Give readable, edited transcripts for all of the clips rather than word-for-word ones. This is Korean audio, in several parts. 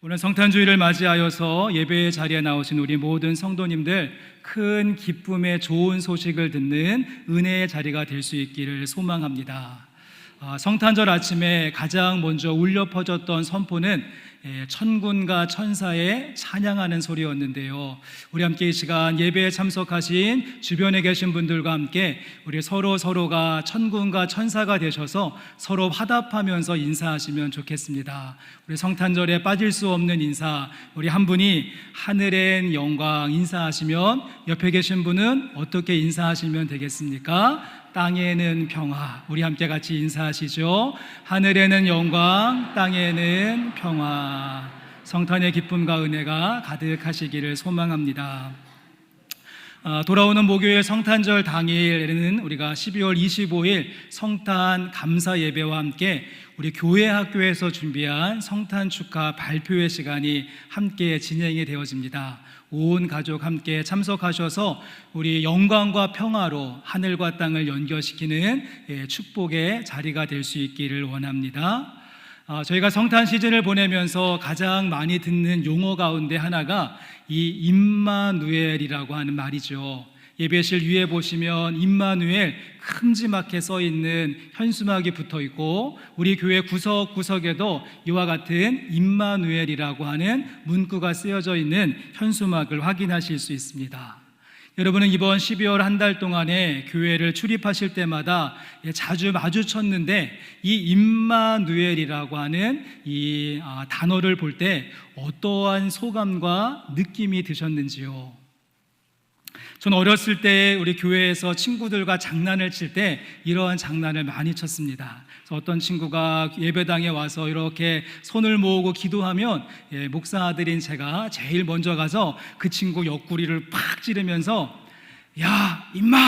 오늘 성탄주의를 맞이하여서 예배의 자리에 나오신 우리 모든 성도님들 큰 기쁨의 좋은 소식을 듣는 은혜의 자리가 될 수 있기를 소망합니다. 성탄절 아침에 가장 먼저 울려 퍼졌던 선포는 천군과 천사의 찬양하는 소리였는데요. 우리 함께 이 시간 예배에 참석하신 주변에 계신 분들과 함께 우리 서로가 천군과 천사가 되셔서 서로 화답하면서 인사하시면 좋겠습니다. 우리 성탄절에 빠질 수 없는 인사, 우리 한 분이 하늘엔 영광 인사하시면 옆에 계신 분은 어떻게 인사하시면 되겠습니까? 땅에는 평화. 우리 함께 같이 인사하시죠. 하늘에는 영광, 땅에는 평화. 성탄의 기쁨과 은혜가 가득하시기를 소망합니다. 돌아오는 목요일 성탄절 당일에는 우리가 12월 25일 성탄 감사 예배와 함께 우리 교회 학교에서 준비한 성탄 축하 발표회 시간이 함께 진행이 되어집니다. 온 가족 함께 참석하셔서 우리 영광과 평화로 하늘과 땅을 연결시키는 축복의 자리가 될 수 있기를 원합니다. 저희가 성탄 시즌을 보내면서 가장 많이 듣는 용어 가운데 하나가 이 임마누엘이라고 하는 말이죠. 예배실 위에 보시면 임마누엘 큼지막하게 써 있는 현수막이 붙어 있고 우리 교회 구석구석에도 이와 같은 임마누엘이라고 하는 문구가 쓰여져 있는 현수막을 확인하실 수 있습니다. 여러분은 이번 12월 한 달 동안에 교회를 출입하실 때마다 자주 마주쳤는데 이 임마누엘이라고 하는 이 단어를 볼 때 어떠한 소감과 느낌이 드셨는지요? 저는 어렸을 때 우리 교회에서 친구들과 장난을 칠 때 이러한 장난을 많이 쳤습니다. 어떤 친구가 예배당에 와서 이렇게 손을 모으고 기도하면 목사 아들인 제가 제일 먼저 가서 그 친구 옆구리를 팍 찌르면서 야 임마!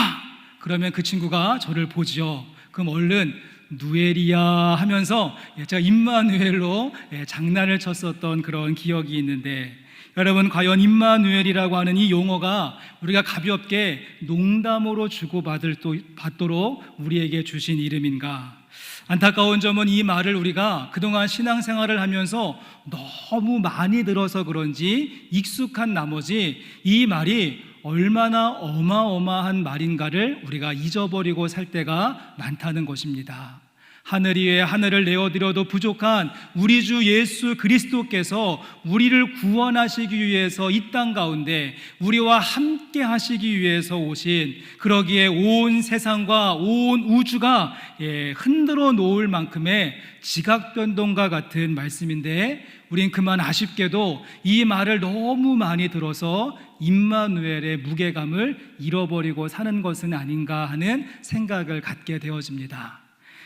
그러면 그 친구가 저를 보지요. 그럼 얼른 누엘이야 하면서 제가 임마누엘로 장난을 쳤었던 그런 기억이 있는데 여러분, 과연 임마누엘이라고 하는 이 용어가 우리가 가볍게 농담으로 주고받도록 우리에게 주신 이름인가? 안타까운 점은 이 말을 우리가 그동안 신앙생활을 하면서 너무 많이 들어서 그런지 익숙한 나머지 이 말이 얼마나 어마어마한 말인가를 우리가 잊어버리고 살 때가 많다는 것입니다. 하늘 위에 하늘을 내어드려도 부족한 우리 주 예수 그리스도께서 우리를 구원하시기 위해서 이 땅 가운데 우리와 함께 하시기 위해서 오신, 그러기에 온 세상과 온 우주가 흔들어 놓을 만큼의 지각변동과 같은 말씀인데 우린 그만 아쉽게도 이 말을 너무 많이 들어서 임마누엘의 무게감을 잃어버리고 사는 것은 아닌가 하는 생각을 갖게 되어집니다.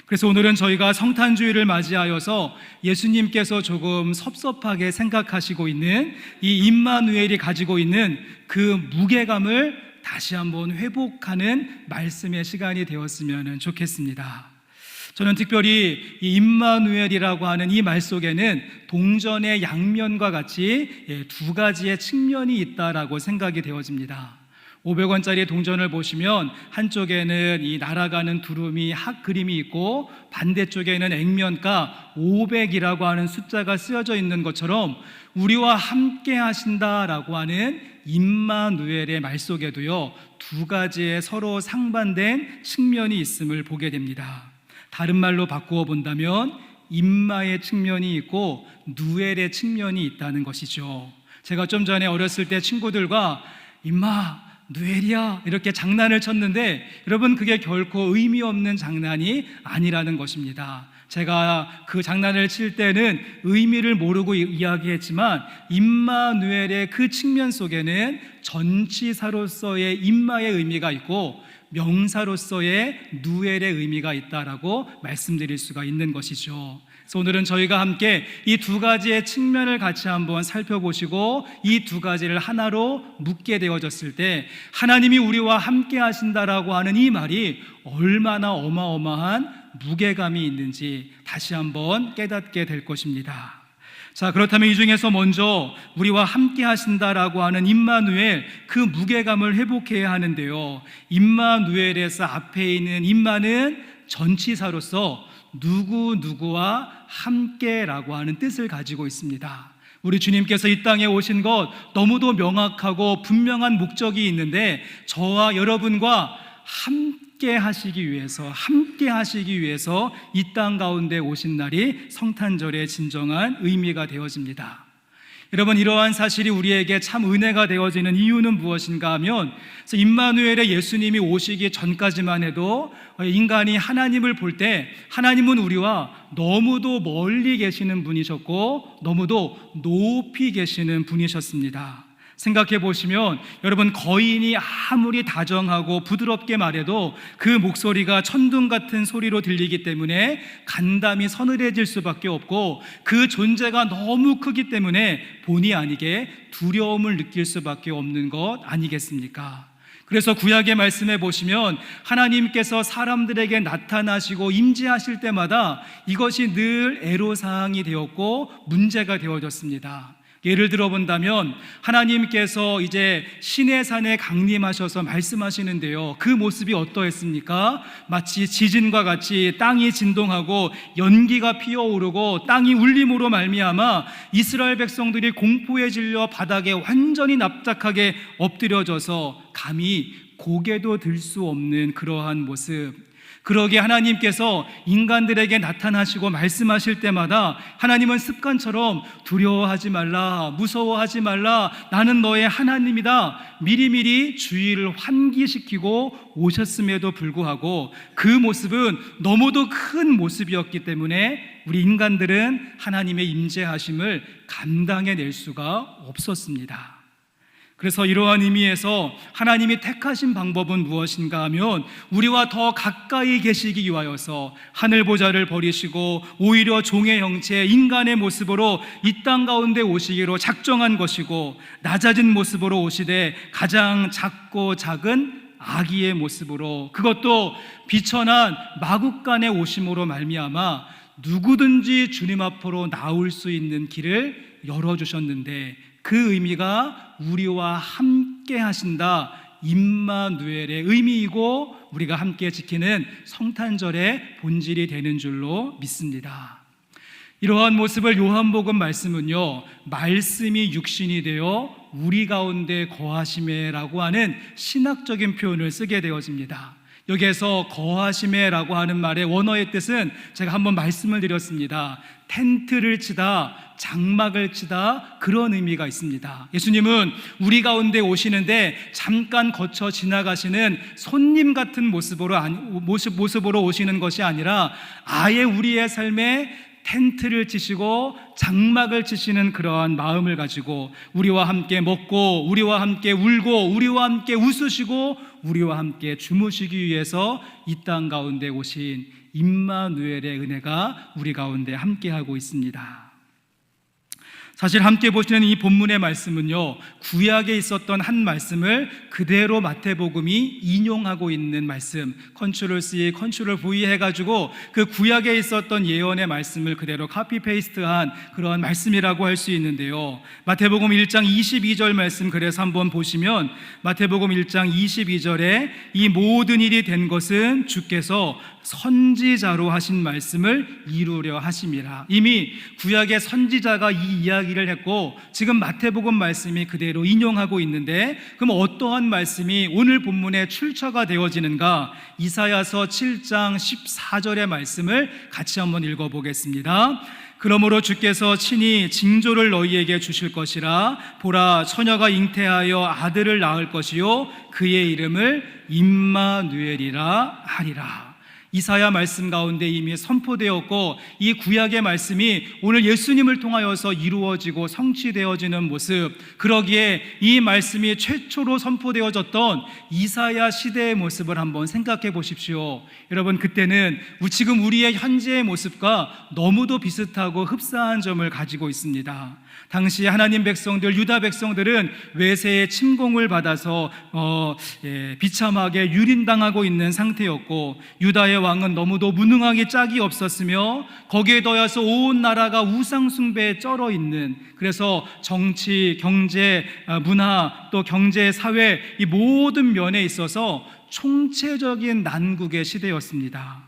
그래서 오늘은 저희가 성탄주의를 맞이하여서 예수님께서 조금 섭섭하게 생각하시고 있는 이 임마누엘이 가지고 있는 그 무게감을 다시 한번 회복하는 말씀의 시간이 되었으면 좋겠습니다. 저는 특별히 이 임마누엘이라고 하는 이 말 속에는 동전의 양면과 같이 두 가지의 측면이 있다라고 생각이 되어집니다. 500원짜리 동전을 보시면 한쪽에는 이 날아가는 두루미 학 그림이 있고 반대쪽에는 액면가 500이라고 하는 숫자가 쓰여져 있는 것처럼 우리와 함께 하신다라고 하는 임마누엘의 말 속에도요 두 가지의 서로 상반된 측면이 있음을 보게 됩니다. 다른 말로 바꾸어 본다면 임마의 측면이 있고 누엘의 측면이 있다는 것이죠. 제가 좀 전에 어렸을 때 친구들과 임마 누엘이야 이렇게 장난을 쳤는데 여러분 그게 결코 의미 없는 장난이 아니라는 것입니다. 제가 그 장난을 칠 때는 의미를 모르고 이야기했지만 임마누엘의 그 측면 속에는 전치사로서의 임마의 의미가 있고 명사로서의 누엘의 의미가 있다라고 말씀드릴 수가 있는 것이죠. 그래서 오늘은 저희가 함께 이 두 가지의 측면을 같이 한번 살펴보시고 이 두 가지를 하나로 묶게 되어졌을 때 하나님이 우리와 함께 하신다라고 하는 이 말이 얼마나 어마어마한 무게감이 있는지 다시 한번 깨닫게 될 것입니다. 자, 그렇다면 이 중에서 먼저 우리와 함께 하신다라고 하는 임마누엘, 그 무게감을 회복해야 하는데요, 임마누엘에서 앞에 있는 임마는 전치사로서 누구누구와 함께라고 하는 뜻을 가지고 있습니다. 우리 주님께서 이 땅에 오신 것 너무도 명확하고 분명한 목적이 있는데 저와 여러분과 함께 하시기 위해서 이 땅 가운데 오신 날이 성탄절의 진정한 의미가 되어집니다. 여러분, 이러한 사실이 우리에게 참 은혜가 되어지는 이유는 무엇인가 하면, 임마누엘의 예수님이 오시기 전까지만 해도 인간이 하나님을 볼 때 하나님은 우리와 너무도 멀리 계시는 분이셨고 너무도 높이 계시는 분이셨습니다. 생각해 보시면 여러분, 거인이 아무리 다정하고 부드럽게 말해도 그 목소리가 천둥 같은 소리로 들리기 때문에 간담이 서늘해질 수밖에 없고, 그 존재가 너무 크기 때문에 본의 아니게 두려움을 느낄 수밖에 없는 것 아니겠습니까? 그래서 구약의 말씀에 보시면 하나님께서 사람들에게 나타나시고 임재하실 때마다 이것이 늘 애로사항이 되었고 문제가 되어졌습니다. 예를 들어 본다면 하나님께서 이제 시내산에 강림하셔서 말씀하시는데요, 그 모습이 어떠했습니까? 마치 지진과 같이 땅이 진동하고 연기가 피어오르고 땅이 울림으로 말미암아 이스라엘 백성들이 공포에 질려 바닥에 완전히 납작하게 엎드려져서 감히 고개도 들 수 없는 그러한 모습. 그러기에 하나님께서 인간들에게 나타나시고 말씀하실 때마다 하나님은 습관처럼 두려워하지 말라, 무서워하지 말라, 나는 너의 하나님이다, 미리미리 주의를 환기시키고 오셨음에도 불구하고 그 모습은 너무도 큰 모습이었기 때문에 우리 인간들은 하나님의 임재하심을 감당해낼 수가 없었습니다. 그래서 이러한 의미에서 하나님이 택하신 방법은 무엇인가 하면, 우리와 더 가까이 계시기 위하여서 하늘 보좌를 버리시고 오히려 종의 형체, 인간의 모습으로 이 땅 가운데 오시기로 작정한 것이고, 낮아진 모습으로 오시되 가장 작고 작은 아기의 모습으로, 그것도 비천한 마국간에 오심으로 말미암아 누구든지 주님 앞으로 나올 수 있는 길을 열어주셨는데, 그 의미가 우리와 함께 하신다, 임마누엘의 의미이고 우리가 함께 지키는 성탄절의 본질이 되는 줄로 믿습니다. 이러한 모습을 요한복음 말씀은요, 말씀이 육신이 되어 우리 가운데 거하시매라고 하는 신학적인 표현을 쓰게 되어집니다. 여기에서 거하시매라고 하는 말의 원어의 뜻은 제가 한번 말씀을 드렸습니다. 텐트를 치다, 장막을 치다, 그런 의미가 있습니다. 예수님은 우리 가운데 오시는데 잠깐 거쳐 지나가시는 손님 같은 모습으로 오시는 것이 아니라 아예 우리의 삶에 텐트를 치시고 장막을 치시는 그러한 마음을 가지고 우리와 함께 먹고 우리와 함께 울고 우리와 함께 웃으시고 우리와 함께 주무시기 위해서 이 땅 가운데 오신 임마누엘의 은혜가 우리 가운데 함께하고 있습니다. 사실 함께 보시는 이 본문의 말씀은요, 구약에 있었던 한 말씀을 그대로 마태복음이 인용하고 있는 말씀, 컨트롤 C, 컨트롤 V 해가지고 그 구약에 있었던 예언의 말씀을 그대로 카피 페이스트한 그런 말씀이라고 할 수 있는데요, 마태복음 1장 22절 말씀, 그래서 한번 보시면 마태복음 1장 22절에 이 모든 일이 된 것은 주께서 선지자로 하신 말씀을 이루려 하심이라. 이미 구약의 선지자가 이 이야기를 했고 지금 마태복음 말씀이 그대로 인용하고 있는데, 그럼 어떠한 말씀이 오늘 본문에 출처가 되어지는가? 이사야서 7장 14절의 말씀을 같이 한번 읽어보겠습니다. 그러므로 주께서 친히 징조를 너희에게 주실 것이라. 보라, 처녀가 잉태하여 아들을 낳을 것이요 그의 이름을 임마누엘이라 하리라. 이사야 말씀 가운데 이미 선포되었고 이 구약의 말씀이 오늘 예수님을 통하여서 이루어지고 성취되어지는 모습, 그러기에 이 말씀이 최초로 선포되어졌던 이사야 시대의 모습을 한번 생각해 보십시오. 여러분, 그때는 지금 우리의 현재의 모습과 너무도 비슷하고 흡사한 점을 가지고 있습니다. 당시 하나님 백성들, 유다 백성들은 외세의 침공을 받아서 비참하게 유린당하고 있는 상태였고, 유다의 왕은 너무도 무능하기 짝이 없었으며 거기에 더해서 온 나라가 우상 숭배에 쩔어 있는, 그래서 정치, 경제, 문화, 또 경제, 사회 이 모든 면에 있어서 총체적인 난국의 시대였습니다.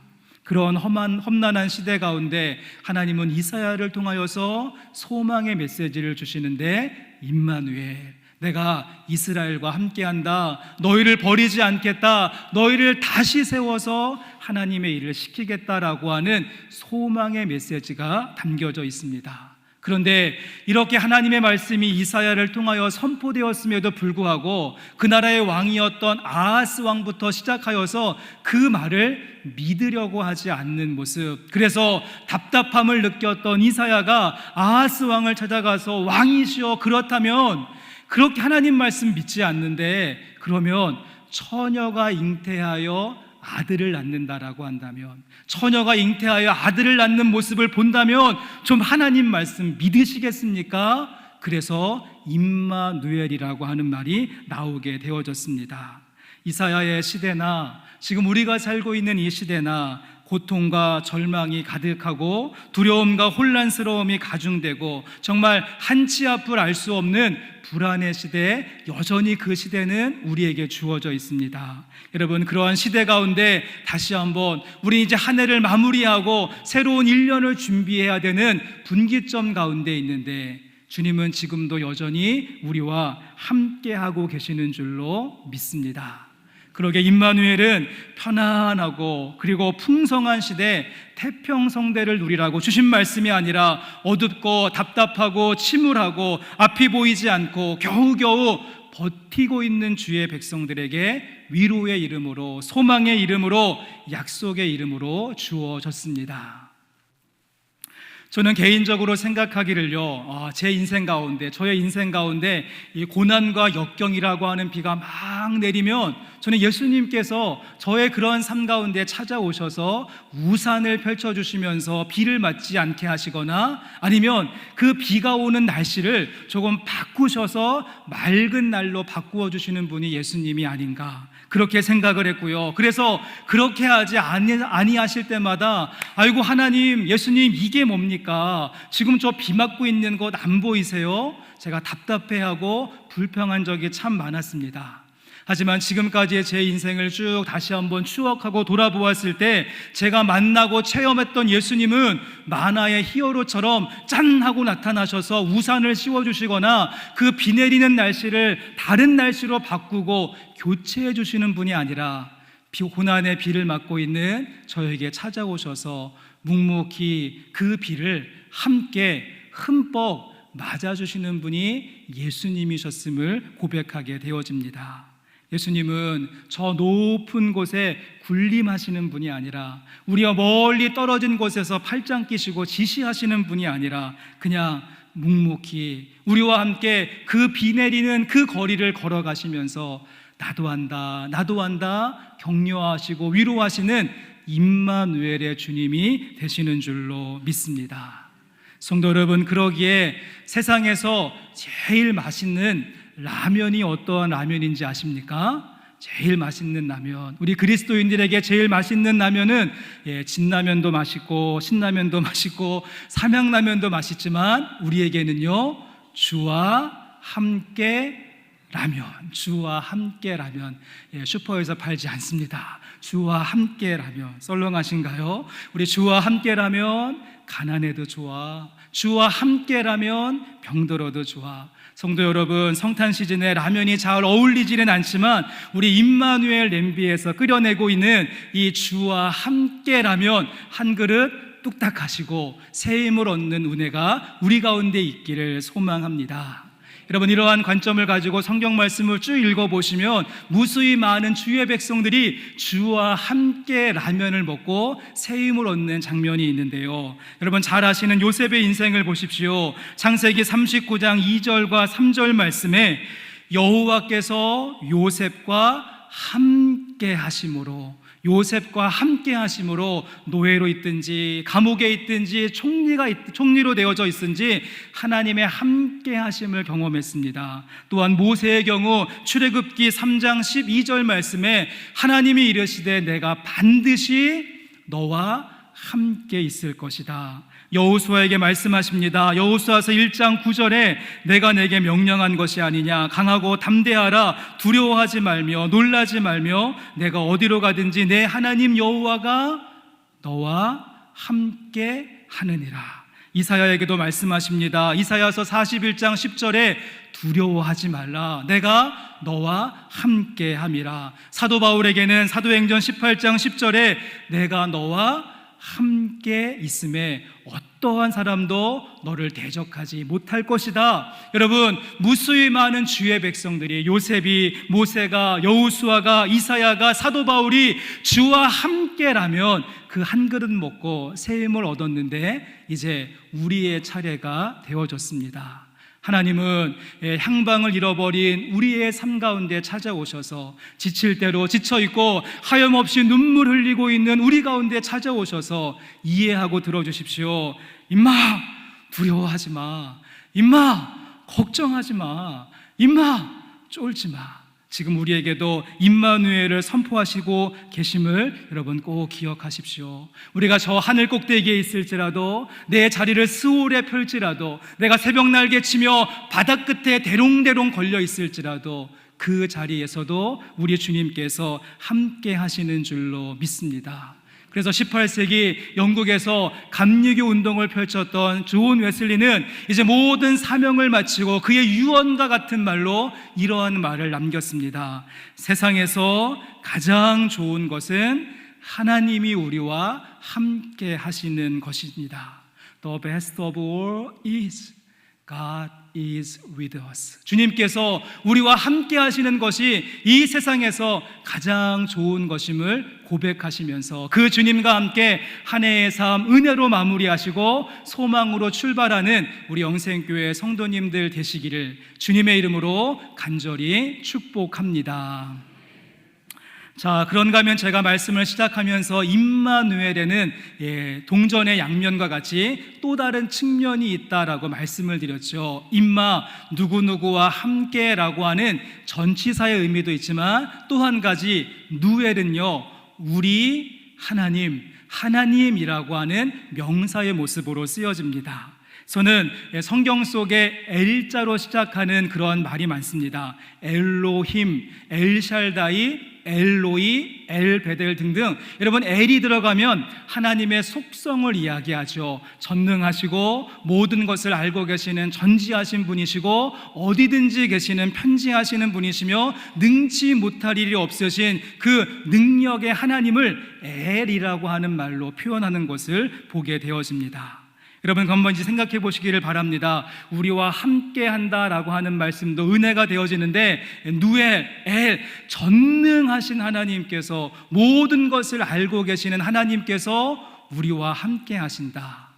그런 험난한 시대 가운데 하나님은 이사야를 통하여서 소망의 메시지를 주시는데, 임마누엘, 내가 이스라엘과 함께한다, 너희를 버리지 않겠다, 너희를 다시 세워서 하나님의 일을 시키겠다라고 하는 소망의 메시지가 담겨져 있습니다. 그런데 이렇게 하나님의 말씀이 이사야를 통하여 선포되었음에도 불구하고 그 나라의 왕이었던 아하스 왕부터 시작하여서 그 말을 믿으려고 하지 않는 모습, 그래서 답답함을 느꼈던 이사야가 아하스 왕을 찾아가서, 왕이시여, 그렇다면 그렇게 하나님 말씀 믿지 않는데 그러면 처녀가 잉태하여 아들을 낳는다라고 한다면, 처녀가 잉태하여 아들을 낳는 모습을 본다면 좀 하나님 말씀 믿으시겠습니까? 그래서 임마누엘이라고 하는 말이 나오게 되어졌습니다. 이사야의 시대나 지금 우리가 살고 있는 이 시대나 고통과 절망이 가득하고 두려움과 혼란스러움이 가중되고 정말 한치 앞을 알 수 없는 불안의 시대에 여전히 그 시대는 우리에게 주어져 있습니다. 여러분, 그러한 시대 가운데 다시 한번 우리 이제 한 해를 마무리하고 새로운 1년을 준비해야 되는 분기점 가운데 있는데, 주님은 지금도 여전히 우리와 함께하고 계시는 줄로 믿습니다. 그러게 임마누엘은 편안하고 그리고 풍성한 시대 태평성대를 누리라고 주신 말씀이 아니라 어둡고 답답하고 침울하고 앞이 보이지 않고 겨우겨우 버티고 있는 주의 백성들에게 위로의 이름으로, 소망의 이름으로, 약속의 이름으로 주어졌습니다. 저는 개인적으로 생각하기를요, 제 인생 가운데, 저의 인생 가운데 이 고난과 역경이라고 하는 비가 막 내리면 저는 예수님께서 저의 그런 삶 가운데 찾아오셔서 우산을 펼쳐주시면서 비를 맞지 않게 하시거나 아니면 그 비가 오는 날씨를 조금 바꾸셔서 맑은 날로 바꾸어 주시는 분이 예수님이 아닌가, 그렇게 생각을 했고요. 그래서 그렇게 하지 아니하실 때마다, 아이고 하나님, 예수님, 이게 뭡니까? 지금 저 비 맞고 있는 것 안 보이세요? 제가 답답해하고 불평한 적이 참 많았습니다. 하지만 지금까지의 제 인생을 쭉 다시 한번 추억하고 돌아보았을 때 제가 만나고 체험했던 예수님은 만화의 히어로처럼 짠 하고 나타나셔서 우산을 씌워주시거나 그 비 내리는 날씨를 다른 날씨로 바꾸고 교체해 주시는 분이 아니라 고난의 비를 맞고 있는 저에게 찾아오셔서 묵묵히 그 비를 함께 흠뻑 맞아주시는 분이 예수님이셨음을 고백하게 되어집니다. 예수님은 저 높은 곳에 군림하시는 분이 아니라, 우리가 멀리 떨어진 곳에서 팔짱 끼시고 지시하시는 분이 아니라 그냥 묵묵히 우리와 함께 그 비 내리는 그 거리를 걸어가시면서 나도 한다, 나도 한다 격려하시고 위로하시는 임마누엘의 주님이 되시는 줄로 믿습니다. 성도 여러분, 그러기에 세상에서 제일 맛있는 라면이 어떠한 라면인지 아십니까? 제일 맛있는 라면, 우리 그리스도인들에게 제일 맛있는 라면은 진라면도 맛있고 신라면도 맛있고 삼양라면도 맛있지만 우리에게는요, 주와 함께 라면, 주와 함께 라면, 슈퍼에서 팔지 않습니다. 주와 함께 라면, 썰렁하신가요? 우리 주와 함께 라면 가난해도 좋아, 주와 함께 라면 병들어도 좋아. 성도 여러분, 성탄 시즌에 라면이 잘 어울리지는 않지만 우리 임마누엘 냄비에서 끓여내고 있는 이 주와 함께라면 한 그릇 뚝딱 하시고 새 힘을 얻는 은혜가 우리 가운데 있기를 소망합니다. 여러분, 이러한 관점을 가지고 성경 말씀을 쭉 읽어보시면 무수히 많은 주의 백성들이 주와 함께 라면을 먹고 새 힘을 얻는 장면이 있는데요, 여러분 잘 아시는 요셉의 인생을 보십시오. 창세기 39장 2절과 3절 말씀에 여호와께서 요셉과 함께 하심으로, 요셉과 함께 하심으로 노예로 있든지 감옥에 있든지 총리로 되어져 있든지 하나님의 함께 하심을 경험했습니다. 또한 모세의 경우 출애굽기 3장 12절 말씀에 하나님이 이르시되 내가 반드시 너와 함께 있을 것이다. 여호수아에게 말씀하십니다. 여호수아서 1장 9절에 내가 내게 명령한 것이 아니냐, 강하고 담대하라, 두려워하지 말며 놀라지 말며 내가 어디로 가든지 내 하나님 여호와가 너와 함께 하느니라. 이사야에게도 말씀하십니다. 이사야서 41장 10절에 두려워하지 말라. 내가 너와 함께 함이라. 사도 바울에게는 사도행전 18장 10절에 내가 너와 함께 있음에 어떠한 사람도 너를 대적하지 못할 것이다. 여러분, 무수히 많은 주의 백성들이, 요셉이, 모세가, 여호수아가, 이사야가, 사도 바울이 주와 함께라면 그 한 그릇 먹고 새 힘을 얻었는데 이제 우리의 차례가 되어졌습니다. 하나님은 향방을 잃어버린 우리의 삶 가운데 찾아오셔서 지칠 대로 지쳐있고 하염없이 눈물 흘리고 있는 우리 가운데 찾아오셔서 이해하고 들어주십시오. 임마, 두려워하지 마. 임마, 걱정하지 마. 임마, 쫄지 마. 지금 우리에게도 임마누엘을 선포하시고 계심을 여러분 꼭 기억하십시오. 우리가 저 하늘 꼭대기에 있을지라도, 내 자리를 스올에 펼지라도, 내가 새벽 날개 치며 바닥 끝에 대롱대롱 걸려 있을지라도 그 자리에서도 우리 주님께서 함께 하시는 줄로 믿습니다. 그래서 18세기 영국에서 감리교 운동을 펼쳤던 존 웨슬리는 이제 모든 사명을 마치고 그의 유언과 같은 말로 이러한 말을 남겼습니다. 세상에서 가장 좋은 것은 하나님이 우리와 함께 하시는 것입니다. The best of all is God is with us. 주님께서 우리와 함께 하시는 것이 이 세상에서 가장 좋은 것임을 고백하시면서 그 주님과 함께 한 해의 삶 은혜로 마무리하시고 소망으로 출발하는 우리 영생교회 성도님들 되시기를 주님의 이름으로 간절히 축복합니다. 자, 그런가 하면 제가 말씀을 시작하면서 임마누엘에는 동전의 양면과 같이 또 다른 측면이 있다라고 말씀을 드렸죠. 임마, 누구누구와 함께라고 하는 전치사의 의미도 있지만 또 한 가지 누엘은요, 우리 하나님, 하나님이라고 하는 명사의 모습으로 쓰여집니다. 저는 성경 속에 엘자로 시작하는 그런 말이 많습니다. 엘로힘, 엘샬다이, 엘로이, 엘베델 등등. 여러분, 엘이 들어가면 하나님의 속성을 이야기하죠. 전능하시고 모든 것을 알고 계시는 전지하신 분이시고 어디든지 계시는 편지하시는 분이시며 능치 못할 일이 없으신 그 능력의 하나님을 엘이라고 하는 말로 표현하는 것을 보게 되어집니다. 여러분, 한번 생각해 보시기를 바랍니다. 우리와 함께 한다라고 하는 말씀도 은혜가 되어지는데, 누엘, 엘, 전능하신 하나님께서, 모든 것을 알고 계시는 하나님께서 우리와 함께 하신다.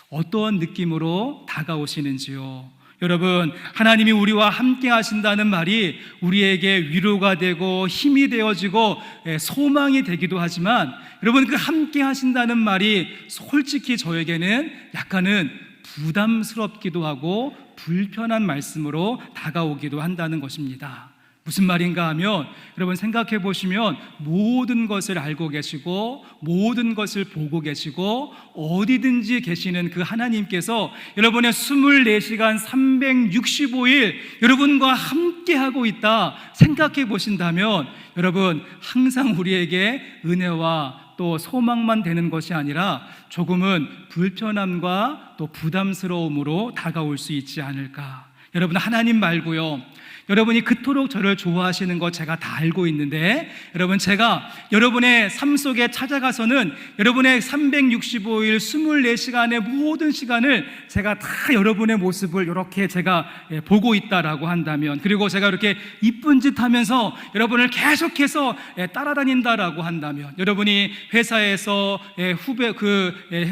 어떠한 느낌으로 다가오시는지요? 여러분, 하나님이 우리와 함께 하신다는 말이 우리에게 위로가 되고 힘이 되어지고 소망이 되기도 하지만, 여러분, 그 함께 하신다는 말이 솔직히 저에게는 약간은 부담스럽기도 하고 불편한 말씀으로 다가오기도 한다는 것입니다. 무슨 말인가 하면, 여러분 생각해 보시면 모든 것을 알고 계시고 모든 것을 보고 계시고 어디든지 계시는 그 하나님께서 여러분의 24시간 365일 여러분과 함께 하고 있다 생각해 보신다면, 여러분 항상 우리에게 은혜와 또 소망만 되는 것이 아니라 조금은 불편함과 또 부담스러움으로 다가올 수 있지 않을까. 여러분, 하나님 말고요, 여러분이 그토록 저를 좋아하시는 거 제가 다 알고 있는데, 여러분, 제가 여러분의 삶 속에 찾아가서는 여러분의 365일 24시간의 모든 시간을 제가 다 여러분의 모습을 이렇게 제가 보고 있다라고 한다면, 그리고 제가 이렇게 이쁜 짓 하면서 여러분을 계속해서 따라다닌다라고 한다면, 여러분이 회사에서 후배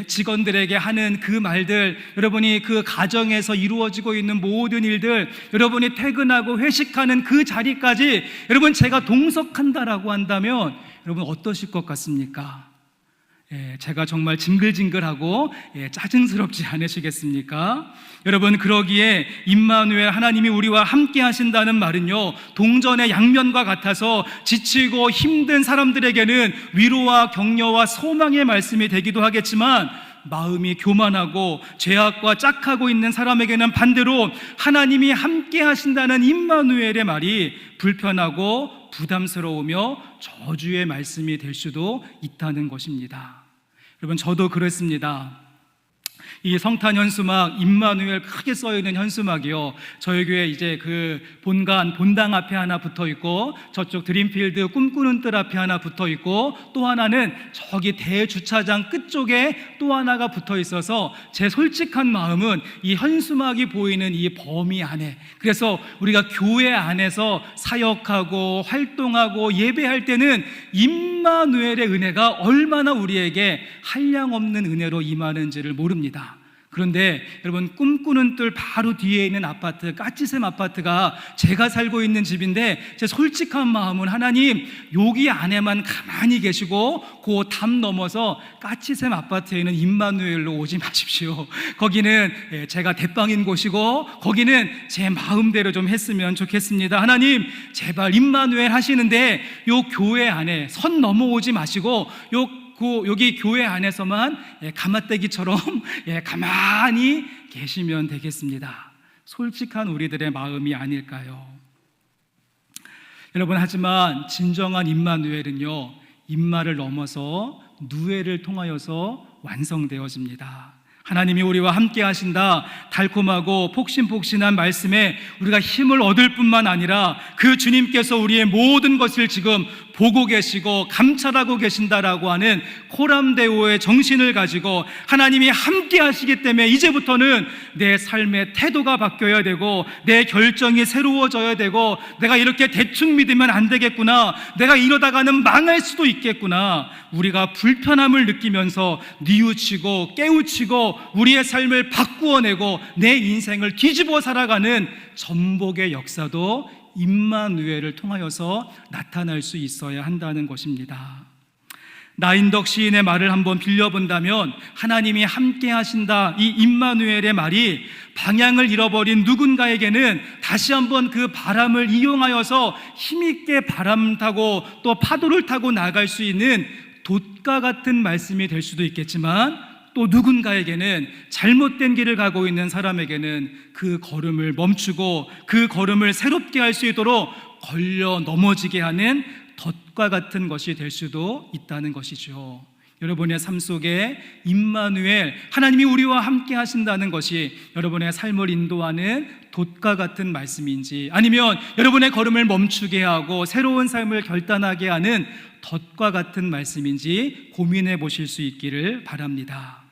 직원들에게 하는 그 말들, 여러분이 그 가정에서 이루어지고 있는 모든 일들, 여러분이 퇴근하고 회식하는 그 자리까지 여러분 제가 동석한다라고 한다면 여러분 어떠실 것 같습니까? 제가 정말 징글징글하고 짜증스럽지 않으시겠습니까? 여러분, 그러기에 임마누엘 하나님이 우리와 함께 하신다는 말은요, 동전의 양면과 같아서 지치고 힘든 사람들에게는 위로와 격려와 소망의 말씀이 되기도 하겠지만, 마음이 교만하고 죄악과 짝하고 있는 사람에게는 반대로 하나님이 함께 하신다는 임마누엘의 말이 불편하고 부담스러우며 저주의 말씀이 될 수도 있다는 것입니다. 여러분, 저도 그랬습니다. 이 성탄 현수막 임마누엘 크게 써 있는 현수막이요, 저희 교회 이제 그 본당 앞에 하나 붙어 있고, 저쪽 드림필드 꿈꾸는 뜰 앞에 하나 붙어 있고, 또 하나는 저기 대주차장 끝쪽에 또 하나가 붙어 있어서 제 솔직한 마음은 이 현수막이 보이는 이 범위 안에, 그래서 우리가 교회 안에서 사역하고 활동하고 예배할 때는 임마누엘의 은혜가 얼마나 우리에게 한량없는 은혜로 임하는지를 모릅니다. 그런데 여러분, 꿈꾸는 뜰 바로 뒤에 있는 아파트, 까치샘 아파트가 제가 살고 있는 집인데, 제 솔직한 마음은 하나님, 여기 안에만 가만히 계시고 그 담 넘어서 까치샘 아파트에 있는 임마누엘로 오지 마십시오. 거기는 제가 대빵인 곳이고 거기는 제 마음대로 좀 했으면 좋겠습니다. 하나님, 제발 임마누엘 하시는데 요 교회 안에 선 넘어오지 마시고 여기 교회 안에서만 가마떼기처럼 가만히 계시면 되겠습니다. 솔직한 우리들의 마음이 아닐까요? 여러분, 하지만 진정한 임마누엘은요, 임마를 넘어서 누엘을 통하여서 완성되어집니다. 하나님이 우리와 함께 하신다, 달콤하고 폭신폭신한 말씀에 우리가 힘을 얻을 뿐만 아니라 그 주님께서 우리의 모든 것을 지금 보고 계시고 감찰하고 계신다라고 하는 코람데오의 정신을 가지고 하나님이 함께 하시기 때문에 이제부터는 내 삶의 태도가 바뀌어야 되고 내 결정이 새로워져야 되고, 내가 이렇게 대충 믿으면 안 되겠구나, 내가 이러다가는 망할 수도 있겠구나, 우리가 불편함을 느끼면서 뉘우치고 깨우치고 우리의 삶을 바꾸어내고 내 인생을 뒤집어 살아가는 전복의 역사도 임마누엘을 통하여서 나타날 수 있어야 한다는 것입니다. 나인덕 시인의 말을 한번 빌려본다면, 하나님이 함께 하신다, 이 임마누엘의 말이 방향을 잃어버린 누군가에게는 다시 한번 그 바람을 이용하여서 힘있게 바람 타고 또 파도를 타고 나갈 수 있는 돛과 같은 말씀이 될 수도 있겠지만, 또 누군가에게는 잘못된 길을 가고 있는 사람에게는 그 걸음을 멈추고 그 걸음을 새롭게 할 수 있도록 걸려 넘어지게 하는 덫과 같은 것이 될 수도 있다는 것이죠. 여러분의 삶 속에 임마누엘, 하나님이 우리와 함께 하신다는 것이 여러분의 삶을 인도하는 돛과 같은 말씀인지, 아니면 여러분의 걸음을 멈추게 하고 새로운 삶을 결단하게 하는 덫과 같은 말씀인지 고민해 보실 수 있기를 바랍니다.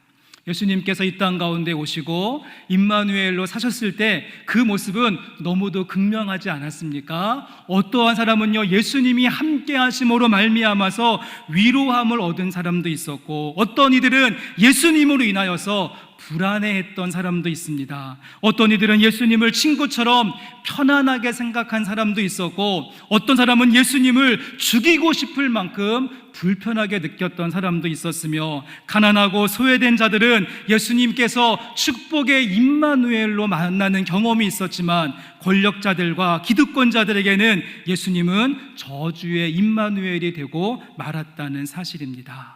예수님께서 이 땅 가운데 오시고 임마누엘로 사셨을 때 그 모습은 너무도 극명하지 않았습니까? 어떠한 사람은요, 예수님이 함께 하심으로 말미암아서 위로함을 얻은 사람도 있었고, 어떤 이들은 예수님으로 인하여서 불안해했던 사람도 있습니다. 어떤 이들은 예수님을 친구처럼 편안하게 생각한 사람도 있었고, 어떤 사람은 예수님을 죽이고 싶을 만큼 불편하게 느꼈던 사람도 있었으며, 가난하고 소외된 자들은 예수님께서 축복의 임마누엘로 만나는 경험이 있었지만, 권력자들과 기득권자들에게는 예수님은 저주의 임마누엘이 되고 말았다는 사실입니다.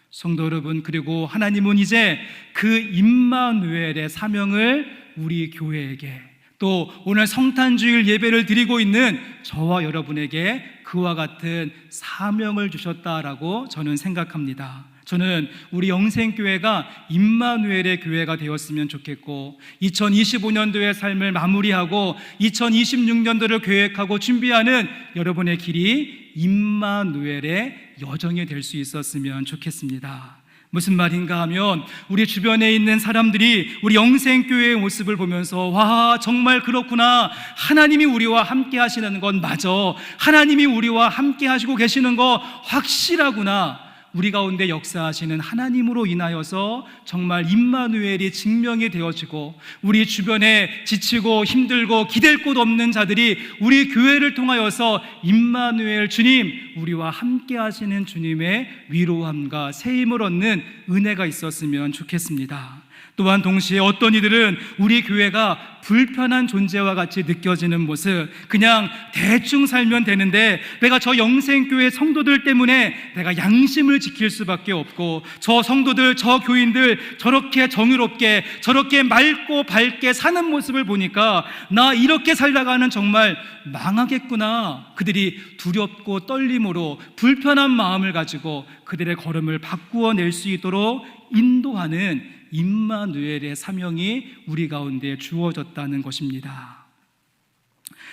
성도 여러분, 그리고 하나님은 이제 그 임마누엘의 사명을 우리 교회에게, 또 오늘 성탄주일 예배를 드리고 있는 저와 여러분에게 그와 같은 사명을 주셨다라고 저는 생각합니다. 저는 우리 영생교회가 임마누엘의 교회가 되었으면 좋겠고, 2025년도의 삶을 마무리하고 2026년도를 계획하고 준비하는 여러분의 길이 임마누엘의 여정이 될 수 있었으면 좋겠습니다. 무슨 말인가 하면, 우리 주변에 있는 사람들이 우리 영생교회의 모습을 보면서, 와, 정말 그렇구나, 하나님이 우리와 함께 하시는 건 맞아, 하나님이 우리와 함께 하시고 계시는 거 확실하구나, 우리 가운데 역사하시는 하나님으로 인하여서 정말 임마누엘이 증명이 되어지고, 우리 주변에 지치고 힘들고 기댈 곳 없는 자들이 우리 교회를 통하여서 임마누엘 주님, 우리와 함께 하시는 주님의 위로함과 새 힘을 얻는 은혜가 있었으면 좋겠습니다. 또한 동시에 어떤 이들은 우리 교회가 불편한 존재와 같이 느껴지는 모습, 그냥 대충 살면 되는데 내가 저 영생교회 성도들 때문에 내가 양심을 지킬 수밖에 없고, 저 성도들, 저 교인들 저렇게 정의롭게 저렇게 맑고 밝게 사는 모습을 보니까 나 이렇게 살다가는 정말 망하겠구나. 그들이 두렵고 떨림으로 불편한 마음을 가지고 그들의 걸음을 바꾸어 낼 수 있도록 인도하는 임마누엘의 사명이 우리 가운데 주어졌다는 것입니다.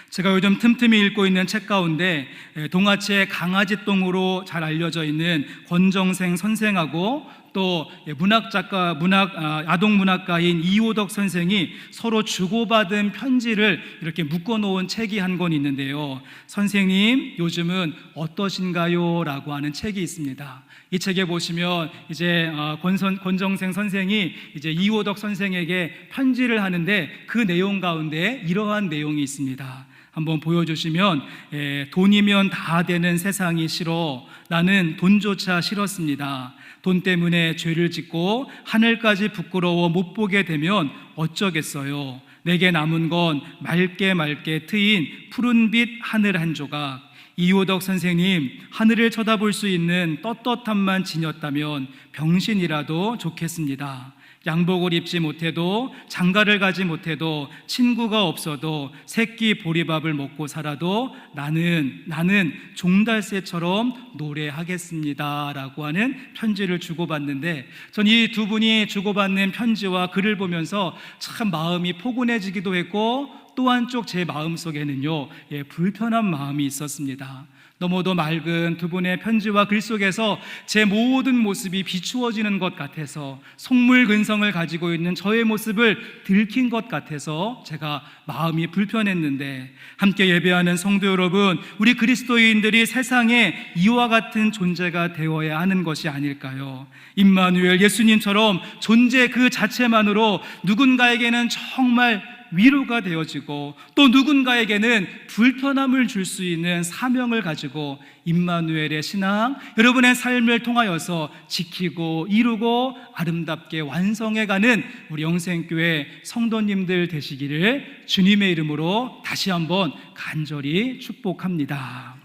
제가 요즘 틈틈이 읽고 있는 책 가운데 동아시아의 강아지똥으로 잘 알려져 있는 권정생 선생하고 또 문학작가, 아동문학가인 이호덕 선생이 서로 주고받은 편지를 이렇게 묶어놓은 책이 한 권 있는데요. 선생님, 요즘은 어떠신가요? 라고 하는 책이 있습니다. 이 책에 보시면 이제 권정생 선생이 이제 이호덕 선생에게 편지를 하는데 그 내용 가운데 이러한 내용이 있습니다. 한번 보여주시면, 돈이면 다 되는 세상이 싫어. 나는 돈조차 싫었습니다. 돈 때문에 죄를 짓고 하늘까지 부끄러워 못 보게 되면 어쩌겠어요. 내게 남은 건 맑게 트인 푸른빛 하늘 한 조각. 이호덕 선생님, 하늘을 쳐다볼 수 있는 떳떳함만 지녔다면 병신이라도 좋겠습니다. 양복을 입지 못해도, 장가를 가지 못해도, 친구가 없어도, 새끼 보리밥을 먹고 살아도 나는 종달새처럼 노래하겠습니다 라고 하는 편지를 주고받는데, 전 이 두 분이 주고받는 편지와 글을 보면서 참 마음이 포근해지기도 했고, 또 한쪽 제 마음속에는요, 불편한 마음이 있었습니다. 너무도 맑은 두 분의 편지와 글 속에서 제 모든 모습이 비추어지는 것 같아서, 속물근성을 가지고 있는 저의 모습을 들킨 것 같아서 제가 마음이 불편했는데, 함께 예배하는 성도 여러분, 우리 그리스도인들이 세상에 이와 같은 존재가 되어야 하는 것이 아닐까요? 임마누엘 예수님처럼 존재 그 자체만으로 누군가에게는 정말 위로가 되어지고, 또 누군가에게는 불편함을 줄 수 있는 사명을 가지고 임마누엘의 신앙, 여러분의 삶을 통하여서 지키고 이루고 아름답게 완성해가는 우리 영생교회 성도님들 되시기를 주님의 이름으로 다시 한번 간절히 축복합니다.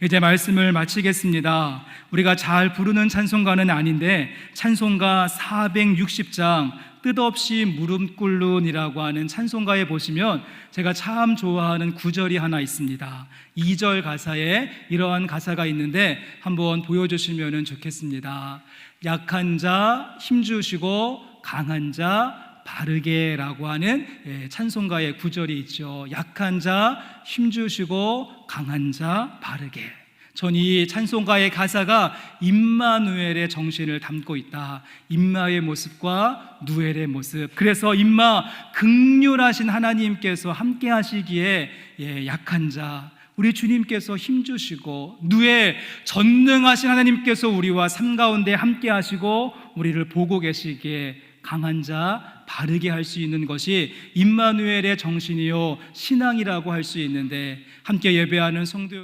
이제 말씀을 마치겠습니다. 우리가 잘 부르는 찬송가는 아닌데, 찬송가 460장 뜻없이 무릎 꿇는이라고 하는 찬송가에 보시면 제가 참 좋아하는 구절이 하나 있습니다. 2절 가사에 이러한 가사가 있는데 한번 보여주시면 좋겠습니다. 약한 자 힘주시고 강한 자 바르게 라고 하는 찬송가의 구절이 있죠. 약한 자 힘주시고 강한 자 바르게. 전 이 찬송가의 가사가 임마누엘의 정신을 담고 있다. 임마의 모습과 누엘의 모습. 그래서 임마, 긍휼하신 하나님께서 함께 하시기에 약한 자, 우리 주님께서 힘주시고, 누엘, 전능하신 하나님께서 우리와 삶 가운데 함께 하시고 우리를 보고 계시기에 강한 자 바르게 할 수 있는 것이 임마누엘의 정신이요 신앙이라고 할 수 있는데, 함께 예배하는 성도 여러분,